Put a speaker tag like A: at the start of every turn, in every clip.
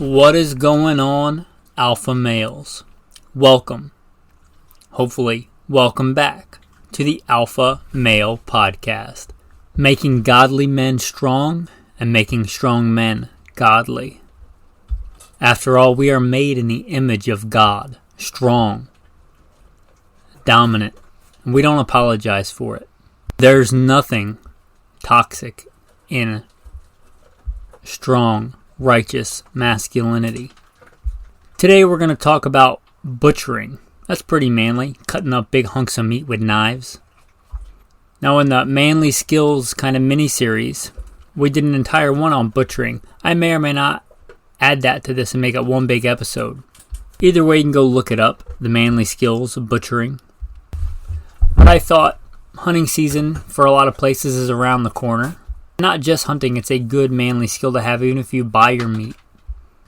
A: What is going on, alpha males? Welcome, hopefully welcome back to the Alpha Male Podcast, making godly men strong and making strong men godly. After all, we are made in the image of God, strong, dominant, and we don't apologize for it. There's nothing toxic in strong, righteous masculinity. Today we're going to talk about butchering. That's pretty manly, cutting up big hunks of meat with knives. Now in the manly skills kind of mini-series, we did an entire one on butchering. I may or may not add that to this and make it one big episode. Either way, you can go look it up, the manly skills of butchering. But I thought hunting season for a lot of places is around the corner. Not just hunting, it's a good manly skill to have even if you buy your meat,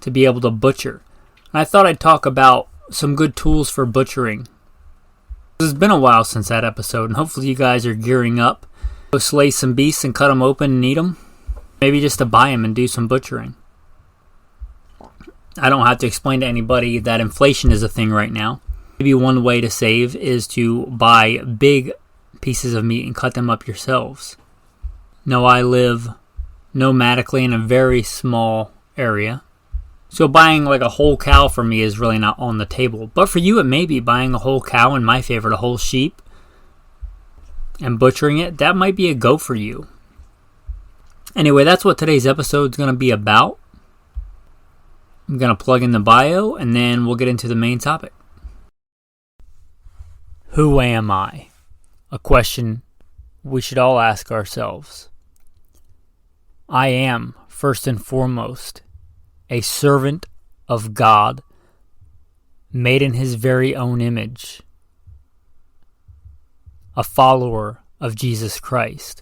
A: to be able to butcher. And I thought I'd talk about some good tools for butchering. It's been a while since that episode, and hopefully you guys are gearing up. Go slay some beasts and cut them open and eat them. Maybe just to buy them and do some butchering. I don't have to explain to anybody that inflation is a thing right now. Maybe one way to save is to buy big pieces of meat and cut them up yourselves. Now, I live nomadically in a very small area, so buying like a whole cow for me is really not on the table. But for you, it may be buying a whole cow, and my favorite, a whole sheep, and butchering it. That might be a go for you. Anyway, that's what today's episode is going to be about. I'm going to plug in the bio, and then we'll get into the main topic. Who am I? A question we should all ask ourselves. I am, first and foremost, a servant of God, made in His very own image, a follower of Jesus Christ,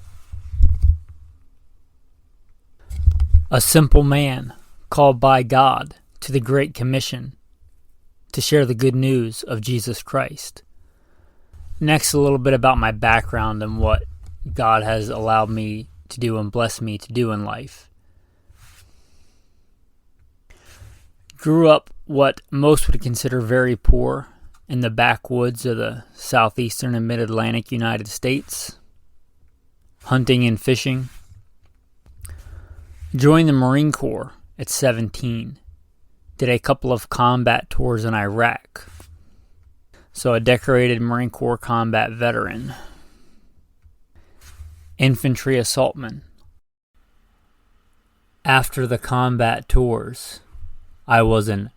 A: a simple man called by God to the Great Commission to share the good news of Jesus Christ. Next, a little bit about my background and what God has allowed me to do and blessed me to do in life. Grew up what most would consider very poor in the backwoods of the southeastern and mid-Atlantic United States, hunting and fishing. Joined the Marine Corps at 17. Did a couple of combat tours in Iraq. So a decorated Marine Corps combat veteran. Infantry assaultman. After the combat tours, I was an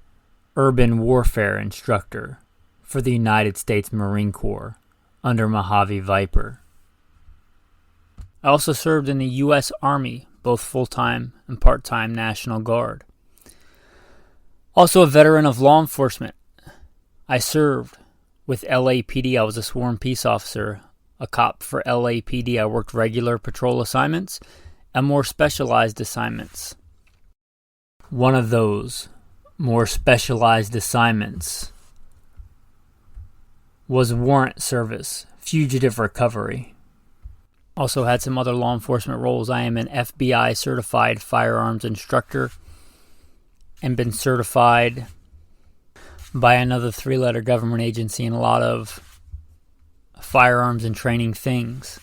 A: urban warfare instructor for the United States Marine Corps under Mojave Viper. I also served in the U.S. Army, both full-time and part-time National Guard. Also a veteran of law enforcement. I served with LAPD. I was a sworn peace officer, a cop for LAPD. I worked regular patrol assignments and more specialized assignments. One of those more specialized assignments was warrant service, fugitive recovery. Also had some other law enforcement roles. I am an FBI certified firearms instructor and been certified by another 3-letter government agency in a lot of firearms and training things.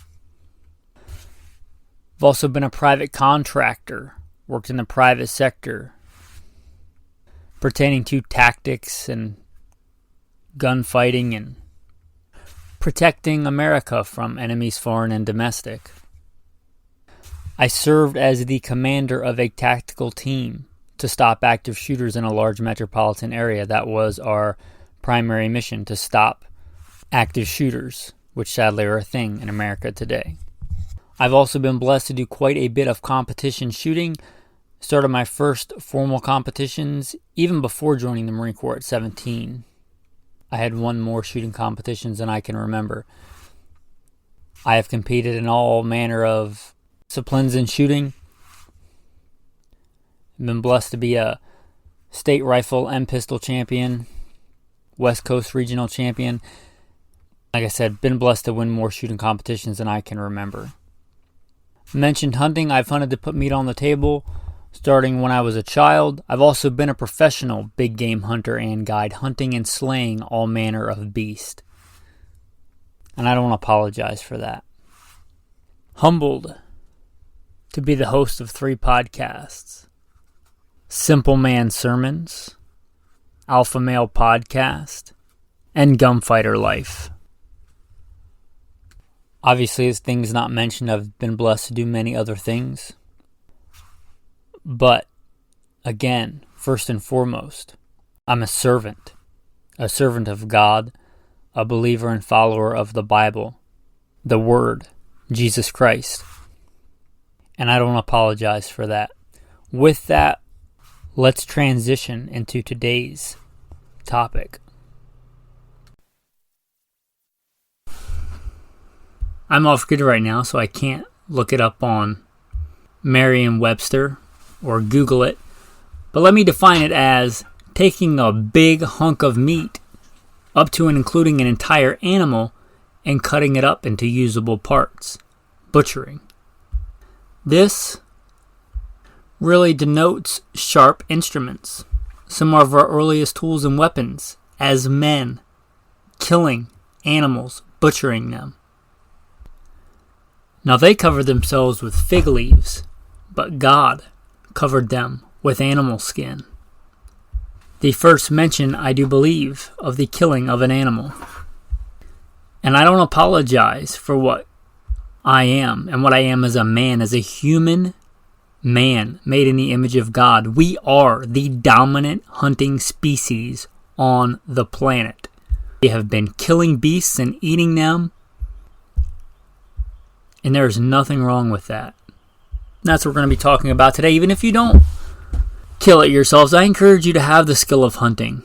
A: I've also been a private contractor, worked in the private sector, pertaining to tactics and gunfighting and protecting America from enemies foreign and domestic. I served as the commander of a tactical team to stop active shooters in a large metropolitan area. That was our primary mission, to stop active shooters, which sadly are a thing in America today. I've also been blessed to do quite a bit of competition shooting. Started my first formal competitions even before joining the Marine Corps at 17. I had won more shooting competitions than I can remember. I have competed in all manner of disciplines in shooting. I've been blessed to be a state rifle and pistol champion, West Coast regional champion. Like I said, been blessed to win more shooting competitions than I can remember. Mentioned hunting. I've hunted to put meat on the table. Starting when I was a child, I've also been a professional big game hunter and guide, hunting and slaying all manner of beast. And I don't apologize for that. Humbled to be the host of 3 podcasts: Simple Man Sermons, Alpha Male Podcast, and Gunfighter Life. Obviously, as things not mentioned, I've been blessed to do many other things. But, again, first and foremost, I'm a servant of God, a believer and follower of the Bible, the Word, Jesus Christ. And I don't apologize for that. With that, let's transition into today's topic. I'm off grid right now, so I can't look it up on Merriam-Webster or Google it. But let me define it as taking a big hunk of meat, up to and including an entire animal, and cutting it up into usable parts. Butchering. This really denotes sharp instruments. Some of our earliest tools and weapons as men, killing animals, butchering them. Now they covered themselves with fig leaves, but God covered them with animal skin. The first mention, I do believe, of the killing of an animal. And I don't apologize for what I am and what I am as a man, as a human man made in the image of God. We are the dominant hunting species on the planet. We have been killing beasts and eating them, and there is nothing wrong with that. That's what we're going to be talking about today. Even if you don't kill it yourselves, I encourage you to have the skill of hunting.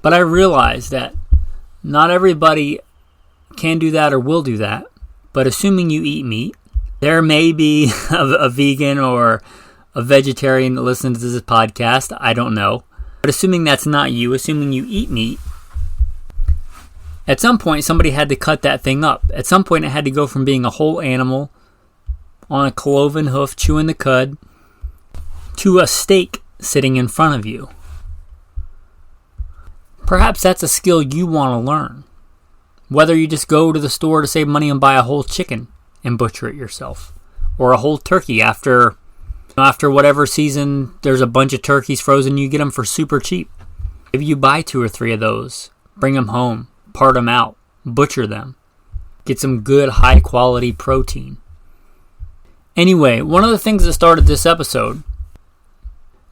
A: But I realize that not everybody can do that or will do that. But assuming you eat meat, there may be a vegan or a vegetarian that listens to this podcast. I don't know. But assuming that's not you, assuming you eat meat, at some point somebody had to cut that thing up. At some point it had to go from being a whole animal on a cloven hoof chewing the cud to a steak sitting in front of you. Perhaps that's a skill you want to learn. Whether you just go to the store to save money and buy a whole chicken and butcher it yourself, or a whole turkey after whatever season there's a bunch of turkeys frozen, you get them for super cheap. If you buy 2 or 3 of those, bring them home, part them out, butcher them, get some good high quality protein. Anyway, one of the things that started this episode,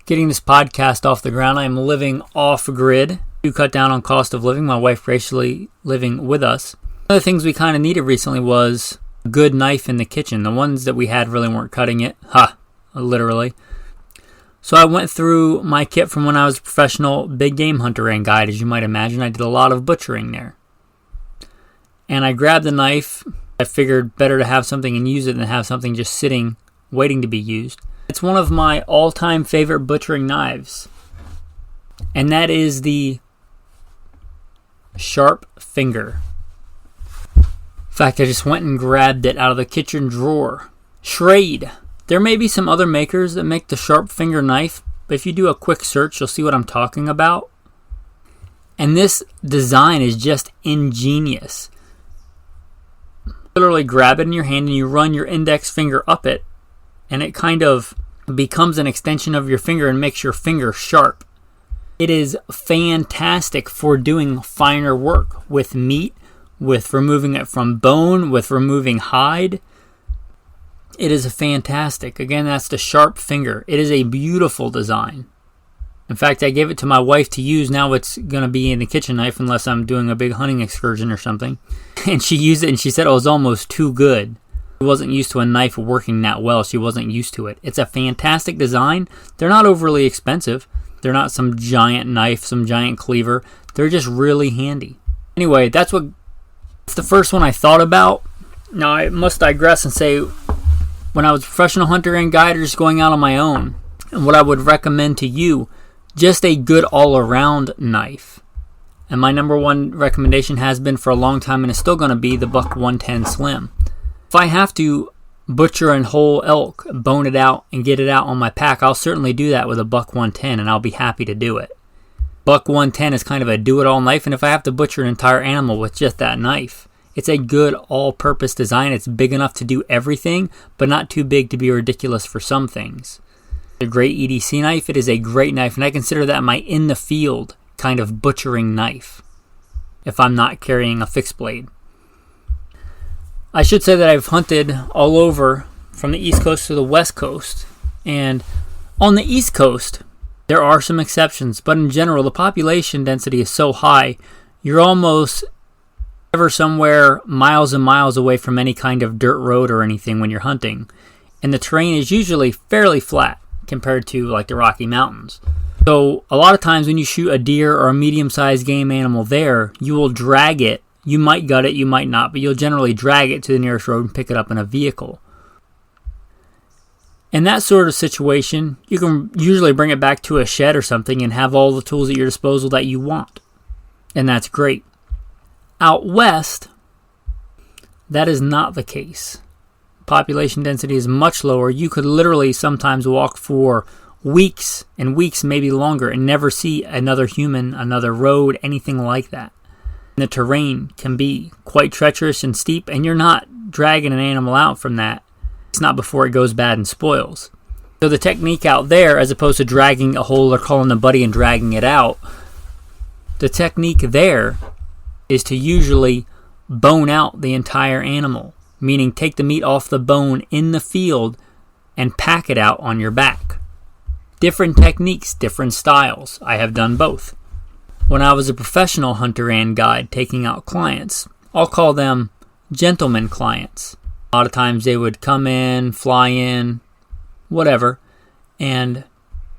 A: getting this podcast off the ground, I am living off grid to cut down on cost of living. My wife graciously living with us. One of the things we kind of needed recently was a good knife in the kitchen. The ones that we had really weren't cutting it. Literally. So I went through my kit from when I was a professional big game hunter and guide. As you might imagine, I did a lot of butchering there. And I grabbed the knife. I figured better to have something and use it than have something just sitting, waiting to be used. It's one of my all-time favorite butchering knives. And that is the Sharp Finger. In fact, I just went and grabbed it out of the kitchen drawer. Schrade. There may be some other makers that make the Sharp Finger knife, but if you do a quick search, you'll see what I'm talking about. And this design is just ingenious. Literally grab it in your hand and you run your index finger up it, and it kind of becomes an extension of your finger and makes your finger sharp. It is fantastic for doing finer work with meat, with removing it from bone, with removing hide. It is fantastic. Again, that's the Sharp Finger. It is a beautiful design. In fact, I gave it to my wife to use. Now it's going to be in the kitchen knife unless I'm doing a big hunting excursion or something. And she used it and she said it was almost too good. She wasn't used to a knife working that well. She wasn't used to it. It's a fantastic design. They're not overly expensive. They're not some giant knife, some giant cleaver. They're just really handy. Anyway, that's the first one I thought about. Now, I must digress and say, when I was a professional hunter and guider, just going out on my own, and what I would recommend to you, just a good all-around knife. And my number one recommendation has been for a long time and is still going to be the Buck 110 Slim. If I have to butcher a whole elk, bone it out, and get it out on my pack, I'll certainly do that with a buck 110, and I'll be happy to do it. Buck 110 is kind of a do-it-all knife, and if I have to butcher an entire animal with just that knife, it's a good all-purpose design. It's big enough to do everything, but not too big to be ridiculous for some things. A great EDC knife. It is a great knife, and I consider that my in-the-field kind of butchering knife if I'm not carrying a fixed blade. I should say that I've hunted all over from the East Coast to the West Coast, and on the East Coast, there are some exceptions, but in general, the population density is so high, you're almost never somewhere miles and miles away from any kind of dirt road or anything when you're hunting. And the terrain is usually fairly flat compared to like the Rocky Mountains. So a lot of times when you shoot a deer or a medium-sized game animal there, you will drag it. You might gut it, you might not, but you'll generally drag it to the nearest road and pick it up in a vehicle. In that sort of situation, you can usually bring it back to a shed or something and have all the tools at your disposal that you want. And that's great. Out west, that is not the case. Population density is much lower. You could literally sometimes walk for weeks and weeks, maybe longer, and never see another human, another road, anything like that. And the terrain can be quite treacherous and steep, and you're not dragging an animal out from that. It's not before it goes bad and spoils. So the technique out there, as opposed to dragging a hole or calling a buddy and dragging it out, the technique there is to usually bone out the entire animal, meaning take the meat off the bone in the field and pack it out on your back. Different techniques, different styles. I have done both. When I was a professional hunter and guide taking out clients, I'll call them gentleman clients. A lot of times they would come in, fly in, whatever, and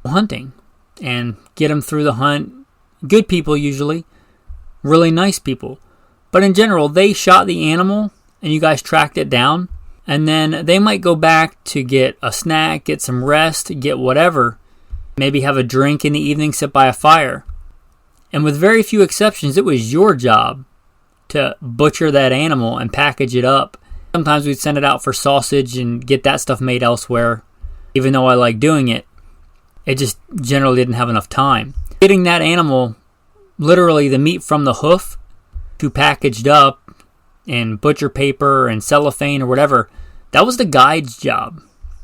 A: hunting and get them through the hunt. Good people usually. Really nice people. But in general, they shot the animal and you guys tracked it down, and then they might go back to get a snack, get some rest, get whatever, maybe have a drink in the evening, sit by a fire. And with very few exceptions, it was your job to butcher that animal and package it up. Sometimes we'd send it out for sausage and get that stuff made elsewhere. Even though I like doing it, it just generally didn't have enough time. Getting that animal, literally the meat from the hoof, to packaged up in butcher paper and cellophane or whatever, that was the guide's job.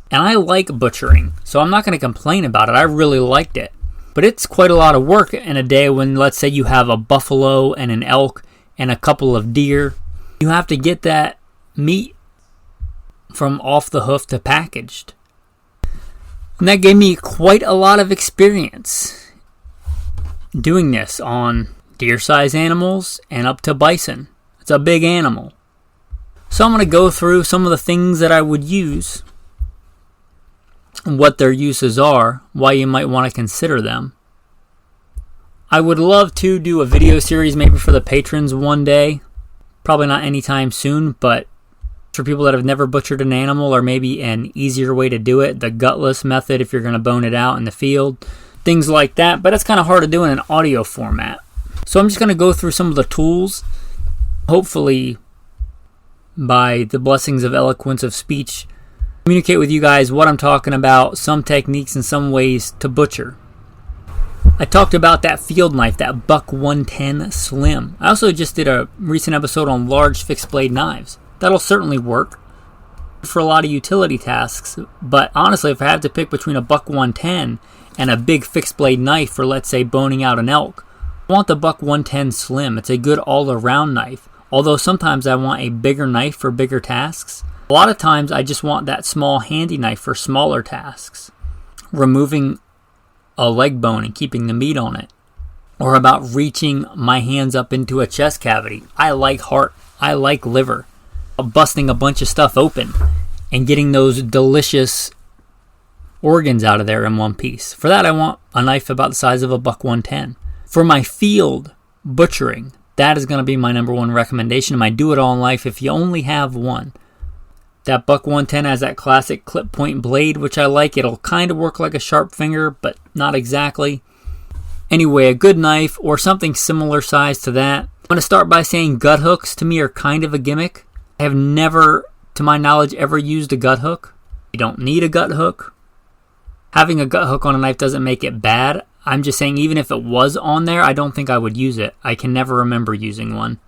A: And I like butchering, so I'm not going to complain about it. I really liked it. But it's quite a lot of work in a day when, let's say, you have a buffalo and an elk and a couple of deer. You have to get that meat from off the hoof to packaged. And that gave me quite a lot of experience doing this on deer-sized animals and up to bison. It's a big animal. So I'm going to go through some of the things that I would use, what their uses are, why you might want to consider them. I would love to do a video series maybe for the patrons one day. Probably not anytime soon, but for people that have never butchered an animal, or maybe an easier way to do it, the gutless method if you're going to bone it out in the field, things like that. But it's kind of hard to do in an audio format. So I'm just going to go through some of the tools, hopefully by the blessings of eloquence of speech, communicate with you guys what I'm talking about, some techniques and some ways to butcher. I talked about that field knife, that Buck 110 Slim. I also just did a recent episode on large fixed blade knives. That'll certainly work for a lot of utility tasks, but honestly, if I had to pick between a Buck 110 and a big fixed blade knife for, let's say, boning out an elk, I want the Buck 110 Slim. It's a good all-around knife, although sometimes I want a bigger knife for bigger tasks. A lot of times I just want that small handy knife for smaller tasks. Removing a leg bone and keeping the meat on it. Or about reaching my hands up into a chest cavity. I like heart. I like liver. Busting a bunch of stuff open and getting those delicious organs out of there in one piece. For that I want a knife about the size of a Buck 110. For my field butchering, that is going to be my number one recommendation. My do-it-all in life if you only have one. That Buck 110 has that classic clip point blade, which I like. It'll kind of work like a sharp finger, but not exactly. Anyway, a good knife or something similar size to that. I'm going to start by saying gut hooks to me are kind of a gimmick. I have never to my knowledge, ever used a gut hook. You don't need a gut hook. Having a gut hook on a knife doesn't make it bad. I'm just saying, even if it was on there, I don't think I would use it. I can never remember using one.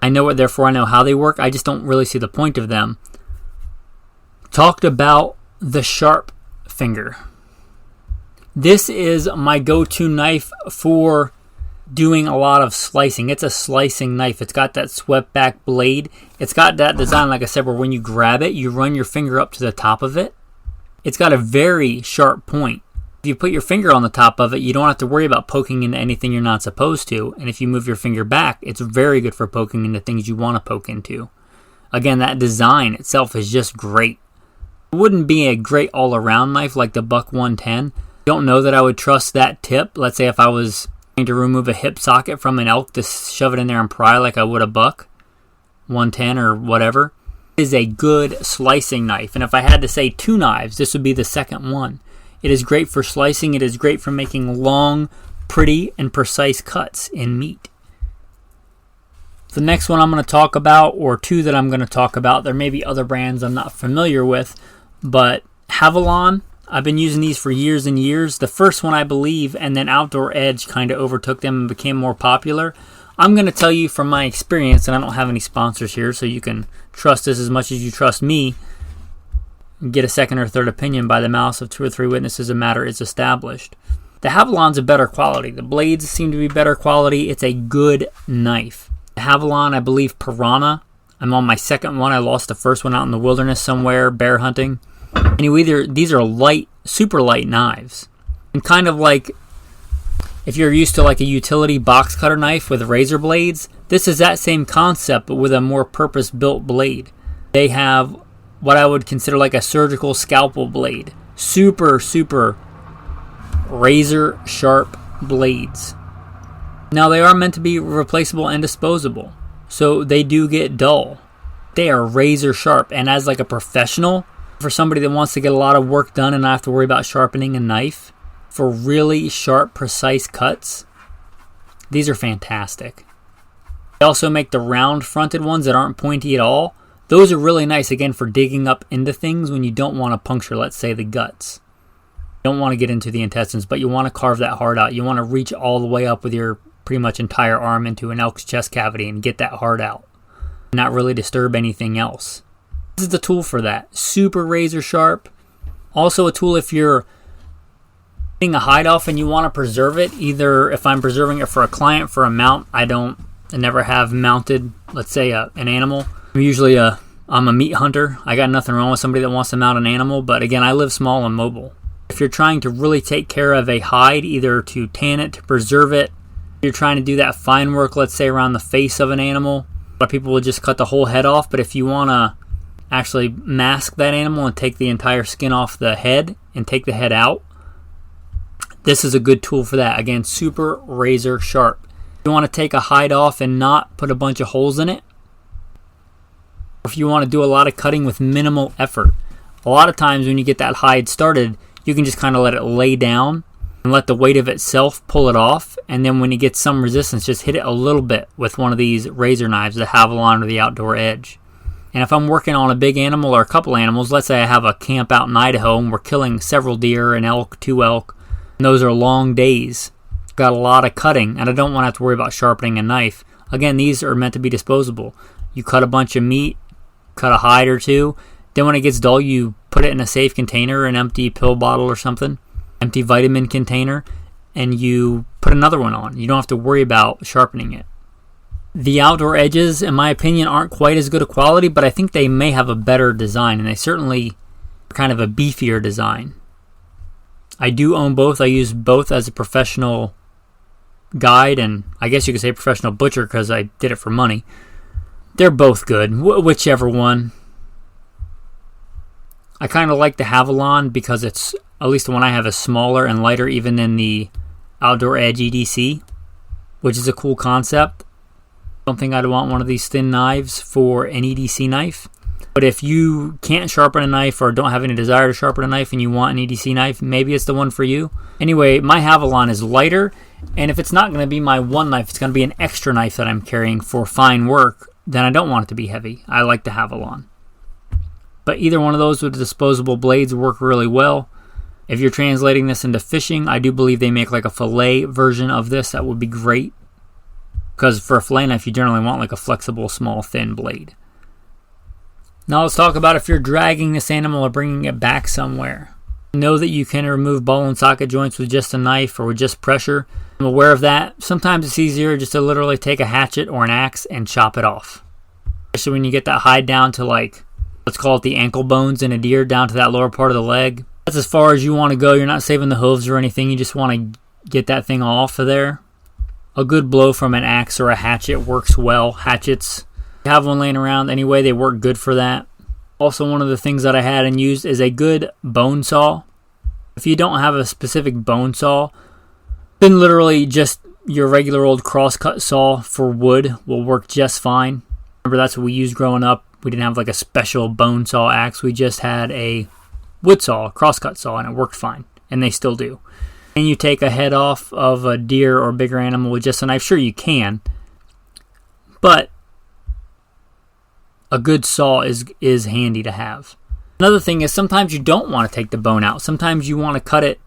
A: I know it, therefore I know how they work. I just don't really see the point of them. Talked about the sharp finger. This is my go-to knife for doing a lot of slicing. It's a slicing knife. It's got that swept back blade. It's got that design, like I said, where when you grab it, you run your finger up to the top of it. It's got a very sharp point. If you put your finger on the top of it, you don't have to worry about poking into anything you're not supposed to. And if you move your finger back, it's very good for poking into things you want to poke into. Again, that design itself is just great. It wouldn't be a great all-around knife like the Buck 110. Don't know that I would trust that tip. Let's say if I was trying to remove a hip socket from an elk to shove it in there and pry like I would a Buck 110 or whatever. It is a good slicing knife. And if I had to say two knives, this would be the second one. It is great for slicing. It is great for making long, pretty, and precise cuts in meat. The next one I'm going to talk about, or two that I'm going to talk about, there may be other brands I'm not familiar with, but Havalon, I've been using these for years and years. The first one, I believe, and then Outdoor Edge kind of overtook them and became more popular. I'm going to tell you from my experience, and I don't have any sponsors here, so you can trust this as much as you trust me. Get a second or third opinion by the mouths of 2 or 3 witnesses. A matter is established. The Havalon's a better quality. The blades seem to be better quality. It's a good knife. The Havalon, I believe Piranha. I'm on my second one. I lost the first one out in the wilderness somewhere, bear hunting. Anyway, these are light, super light knives. And kind of like, if you're used to like a utility box cutter knife with razor blades, this is that same concept, but with a more purpose-built blade. They have what I would consider like a surgical scalpel blade. Super, super razor sharp blades. Now, they are meant to be replaceable and disposable, so they do get dull. They are razor sharp, and as like a professional, for somebody that wants to get a lot of work done and not have to worry about sharpening a knife, for really sharp, precise cuts, these are fantastic. They also make the round-fronted ones that aren't pointy at all. Those are really nice, again, for digging up into things when you don't want to puncture, let's say, the guts. You don't want to get into the intestines, but you want to carve that heart out. You want to reach all the way up with your pretty much entire arm into an elk's chest cavity and get that heart out. Not really disturb anything else. This is the tool for that. Super razor sharp. Also a tool if you're getting a hide off and you want to preserve it. Either if I'm preserving it for a client, for a mount, I never have mounted, let's say, an animal. I'm a meat hunter. I got nothing wrong with somebody that wants to mount an animal, but again, I live small and mobile. If you're trying to really take care of a hide, either to tan it, to preserve it, you're trying to do that fine work, let's say around the face of an animal, a lot of people will just cut the whole head off, but if you want to actually mask that animal and take the entire skin off the head and take the head out, this is a good tool for that. Again, super razor sharp. If you want to take a hide off and not put a bunch of holes in it, if you want to do a lot of cutting with minimal effort, a lot of times when you get that hide started, you can just kind of let it lay down and let the weight of itself pull it off, and then when you get some resistance, just hit it a little bit with one of these razor knives, the Havalon or the Outdoor Edge. And if I'm working on a big animal or a couple animals, let's say I have a camp out in Idaho and we're killing several deer, an elk, 2 elk, and those are long days, got a lot of cutting, and I don't want to have to worry about sharpening a knife. Again, these are meant to be disposable. You cut a bunch of meat, cut a hide or two, then when it gets dull, you put it in a safe container, an empty pill bottle or something, empty vitamin container, and you put another one on. You don't have to worry about sharpening it. The Outdoor Edges, in my opinion, aren't quite as good a quality, but I think they may have a better design, and they certainly are kind of a beefier design. I do own both. I use both as a professional guide, and I guess you could say professional butcher because I did it for money. They're both good, whichever one. I kind of like the Havalon because it's, at least the one I have, is smaller and lighter even than the Outdoor Edge EDC, which is a cool concept. I don't think I'd want one of these thin knives for an EDC knife. But if you can't sharpen a knife or don't have any desire to sharpen a knife and you want an EDC knife, maybe it's the one for you. Anyway, my Havalon is lighter, and if it's not going to be my one knife, it's going to be an extra knife that I'm carrying for fine work, then I don't want it to be heavy. I like the Havalon. But either one of those with disposable blades work really well. If you're translating this into fishing, I do believe they make like a fillet version of this. That would be great. Because for a fillet knife, you generally want like a flexible, small, thin blade. Now let's talk about if you're dragging this animal or bringing it back somewhere. Know that you can remove ball and socket joints with just a knife or with just pressure. I'm aware of that. Sometimes it's easier just to literally take a hatchet or an axe and chop it off. Especially when you get that hide down to like, let's call it the ankle bones in a deer, down to that lower part of the leg. That's as far as you want to go. You're not saving the hooves or anything. You just want to get that thing off of there. A good blow from an axe or a hatchet works well. Hatchets, if you have one laying around anyway, they work good for that. Also, one of the things that I had and used is a good bone saw. If you don't have a specific bone saw, then literally just your regular old crosscut saw for wood will work just fine. Remember, that's what we used growing up. We didn't have like a special bone saw axe. We just had a wood saw, a crosscut saw, and it worked fine. And they still do. And you take a head off of a deer or bigger animal with just a knife. Sure, you can. But a good saw is handy to have. Another thing is sometimes you don't want to take the bone out. Sometimes you want to cut it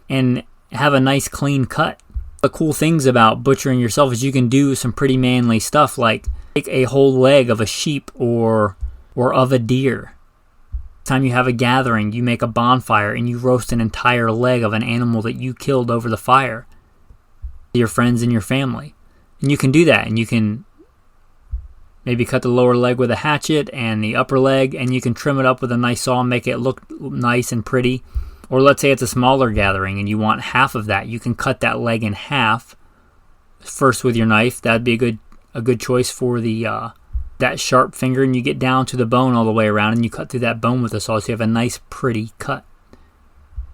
A: and have a nice clean cut. The cool things about butchering yourself is you can do some pretty manly stuff like take a whole leg of a sheep or of a deer. Time you have a gathering, you make a bonfire and you roast an entire leg of an animal that you killed over the fire. Your friends and your family. And you can do that, and you can maybe cut the lower leg with a hatchet and the upper leg, and you can trim it up with a nice saw and make it look nice and pretty. Or let's say it's a smaller gathering and you want half of that. You can cut that leg in half first with your knife. That'd be a good choice for the that sharp finger, and you get down to the bone all the way around and you cut through that bone with a saw so you have a nice pretty cut.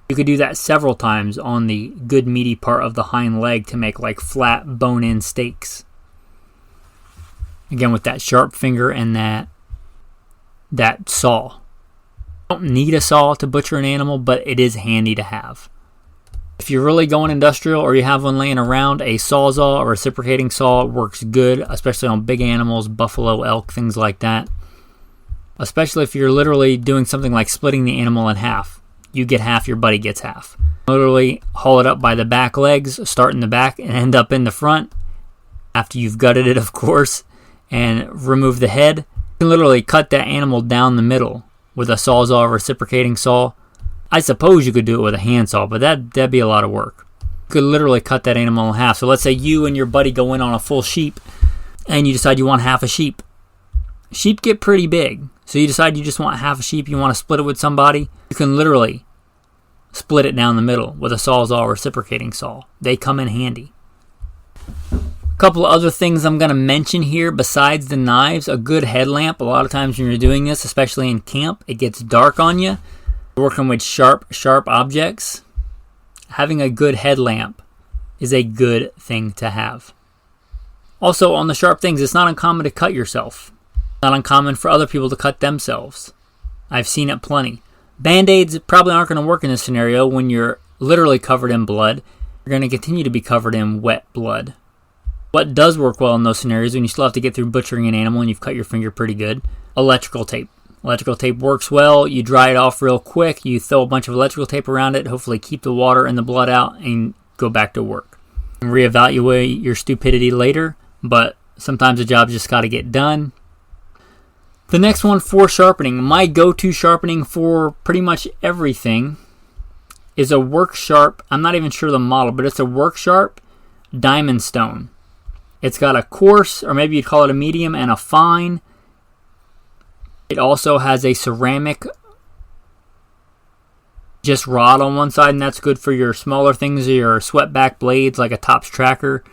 A: You could do that several times on the good meaty part of the hind leg to make like flat bone-in steaks. Again, with that sharp finger and that saw. You don't need a saw to butcher an animal, but it is handy to have. If you're really going industrial or you have one laying around, a sawzall or reciprocating saw works good, especially on big animals, buffalo, elk, things like that. Especially if you're literally doing something like splitting the animal in half. You get half, your buddy gets half. Literally haul it up by the back legs, start in the back and end up in the front. After you've gutted it, of course, and remove the head. You can literally cut that animal down the middle with a sawzall or reciprocating saw. I suppose you could do it with a handsaw, but that'd be a lot of work. You could literally cut that animal in half. So let's say you and your buddy go in on a full sheep, and you decide you want half a sheep. Sheep get pretty big, so you decide you just want half a sheep, you want to split it with somebody. You can literally split it down the middle with a sawzall or reciprocating saw. They come in handy. A couple of other things I'm going to mention here besides the knives. A good headlamp. A lot of times when you're doing this, especially in camp, it gets dark on you. You're working with sharp objects. Having a good headlamp is a good thing to have. Also, on the sharp things, it's not uncommon to cut yourself. It's not uncommon for other people to cut themselves. I've seen it plenty. Band-Aids probably aren't going to work in this scenario when you're literally covered in blood. You're going to continue to be covered in wet blood. What does work well in those scenarios when you still have to get through butchering an animal and you've cut your finger pretty good? Electrical tape. Electrical tape works well. You dry it off real quick. You throw a bunch of electrical tape around it, hopefully keep the water and the blood out, and go back to work. Reevaluate your stupidity later, but sometimes the job just got to get done. The next one for sharpening. My go-to sharpening for pretty much everything is a Work Sharp. I'm not even sure the model, but it's a Work Sharp Diamond Stone. It's got a coarse, or maybe you'd call it a medium, and a fine. It also has a ceramic just rod on one side, and that's good for your smaller things, your swept back blades like a Tops Tracker.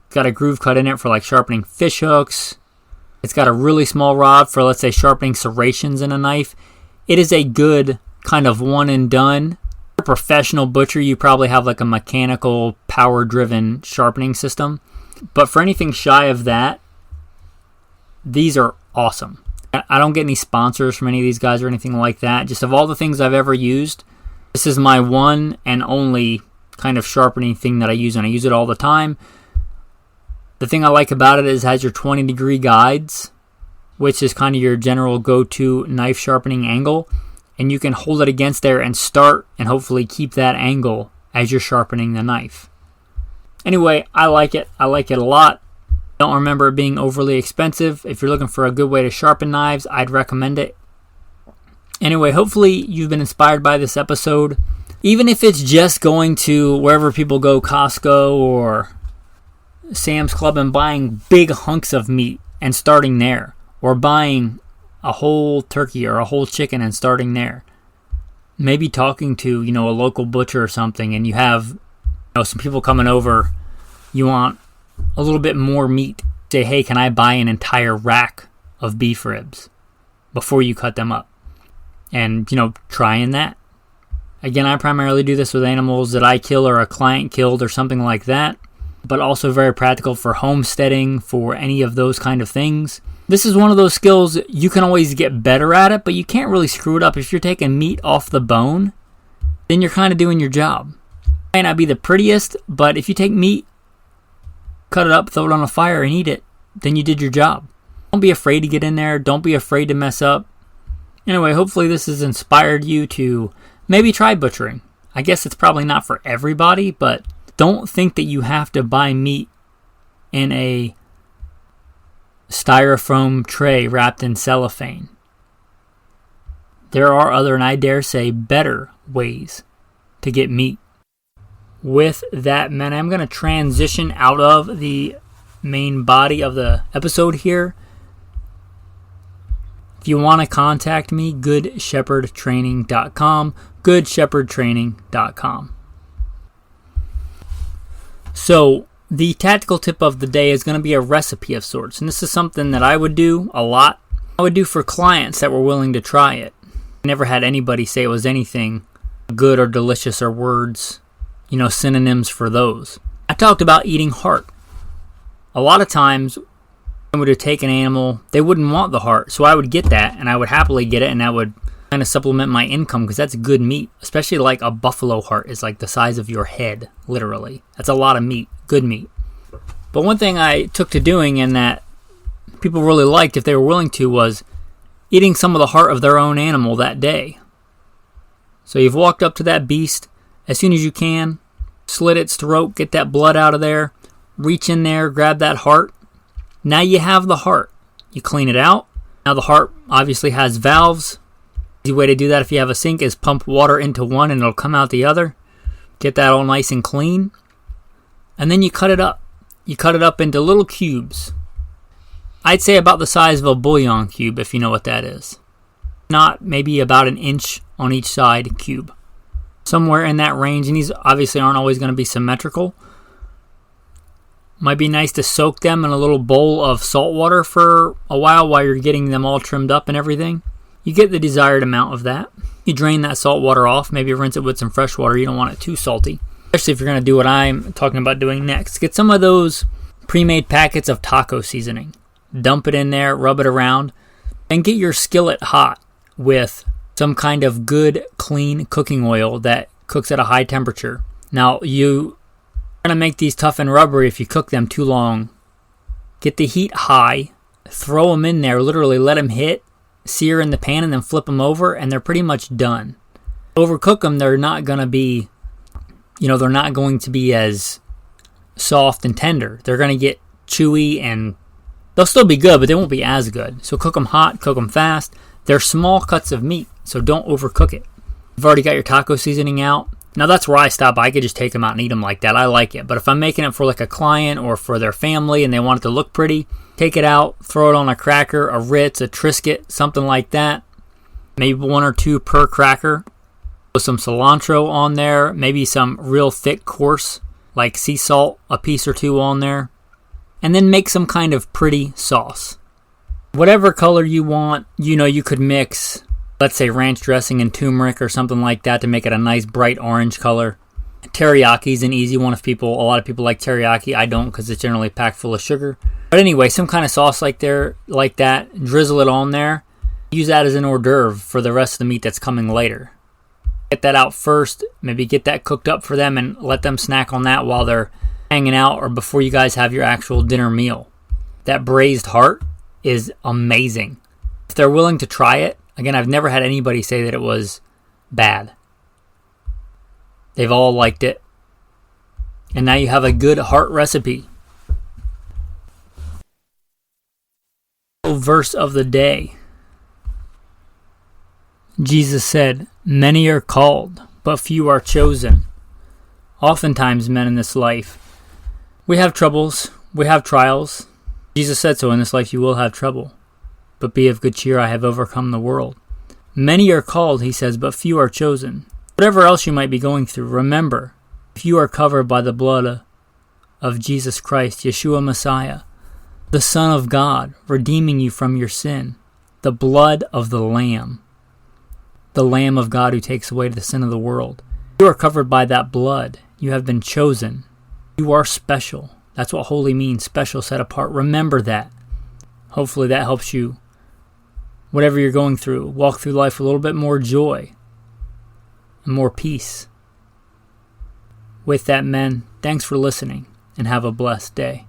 A: It's got a groove cut in it for like sharpening fish hooks. It's got a really small rod for, let's say, sharpening serrations in a knife. It is a good kind of one and done. For a professional butcher, you probably have like a mechanical, power-driven sharpening system. But for anything shy of that, these are awesome. I don't get any sponsors from any of these guys or anything like that. Just of all the things I've ever used, this is my one and only kind of sharpening thing that I use, and I use it all the time. The thing I like about it is it has your 20-degree guides. which is kind of your general go-to knife sharpening angle. And you can hold it against there and start and hopefully keep that angle as you're sharpening the knife. Anyway, I like it. I like it a lot. Don't remember it being overly expensive. If you're looking for a good way to sharpen knives, I'd recommend it. Anyway, hopefully you've been inspired by this episode. Even if it's just going to wherever people go, Costco or Sam's Club, and buying big hunks of meat and starting there. Or buying a whole turkey or a whole chicken and starting there. Maybe talking to, a local butcher or something, and you have, some people coming over. You want a little bit more meat. Say, hey, can I buy an entire rack of beef ribs before you cut them up? And, trying that. Again, I primarily do this with animals that I kill or a client killed or something like that. But also very practical for homesteading, for any of those kind of things. This is one of those skills you can always get better at it, but you can't really screw it up. If you're taking meat off the bone, then you're kind of doing your job. It might not be the prettiest, but if you take meat, cut it up, throw it on a fire, and eat it, then you did your job. Don't be afraid to get in there. Don't be afraid to mess up. Anyway, hopefully this has inspired you to maybe try butchering. I guess it's probably not for everybody, but don't think that you have to buy meat in a styrofoam tray wrapped in cellophane. There are other, and I dare say better, ways to get meat. With that, man, I'm going to transition out of the main body of the episode here. If you want to contact me, goodshepherdtraining.com, goodshepherdtraining.com. So, the tactical tip of the day is going to be a recipe of sorts. And this is something that I would do a lot. I would do for clients that were willing to try it. I never had anybody say it was anything good or delicious or words, synonyms for those. I talked about eating heart. A lot of times, I would take an animal, they wouldn't want the heart. So I would get that, and I would happily get it, and that would kind of supplement my income because that's good meat. Especially like a buffalo heart is like the size of your head, literally. That's a lot of meat. Good meat. But one thing I took to doing, and that people really liked if they were willing to, was eating some of the heart of their own animal that day. So you've walked up to that beast as soon as you can, slit its throat, get that blood out of there, reach in there, grab that heart. Now you have the heart. You clean it out. Now the heart obviously has valves. Easy way to do that if you have a sink is pump water into one and it'll come out the other. Get that all nice and clean. And then you cut it up. You cut it up into little cubes. I'd say about the size of a bouillon cube, if you know what that is. Not maybe about an inch on each side cube. Somewhere in that range. And these obviously aren't always going to be symmetrical. Might be nice to soak them in a little bowl of salt water for a while you're getting them all trimmed up and everything. You get the desired amount of that. You drain that salt water off. Maybe rinse it with some fresh water. You don't want it too salty. Especially if you're going to do what I'm talking about doing next. Get some of those pre-made packets of taco seasoning. Dump it in there, rub it around, and get your skillet hot with some kind of good, clean cooking oil that cooks at a high temperature. Now, you're going to make these tough and rubbery if you cook them too long. Get the heat high, throw them in there, literally let them hit, sear in the pan, and then flip them over, and they're pretty much done. Overcook them, they're not going to be they're not going to be as soft and tender. They're going to get chewy and they'll still be good, but they won't be as good. So cook them hot, cook them fast. They're small cuts of meat, so don't overcook it. You've already got your taco seasoning out. Now that's where I stop. I could just take them out and eat them like that. I like it. But if I'm making it for like a client or for their family and they want it to look pretty, take it out, throw it on a cracker, a Ritz, a Triscuit, something like that. Maybe one or two per cracker. With some cilantro on there, maybe some real thick coarse like sea salt, a piece or two on there, and then make some kind of pretty sauce. Whatever color you want, you could mix, let's say ranch dressing and turmeric or something like that to make it a nice bright orange color. Teriyaki is an easy one a lot of people like teriyaki. I don't because it's generally packed full of sugar. But anyway, some kind of sauce like that, drizzle it on there. Use that as an hors d'oeuvre for the rest of the meat that's coming later. Get that out first, maybe get that cooked up for them and let them snack on that while they're hanging out or before you guys have your actual dinner meal. That braised heart is amazing. If they're willing to try it, again, I've never had anybody say that it was bad. They've all liked it. And now you have a good heart recipe. Verse of the day. Jesus said, "Many are called, but few are chosen." Oftentimes, men in this life, we have troubles, we have trials. Jesus said so, in this life you will have trouble. But be of good cheer, I have overcome the world. Many are called, he says, but few are chosen. Whatever else you might be going through, remember, if you are covered by the blood of Jesus Christ, Yeshua Messiah, the Son of God, redeeming you from your sin, the blood of the Lamb of God who takes away the sin of the world. You are covered by that blood. You have been chosen. You are special. That's what holy means, special, set apart. Remember that. Hopefully that helps you, whatever you're going through, walk through life with a little bit more joy and more peace. With that, men, thanks for listening and have a blessed day.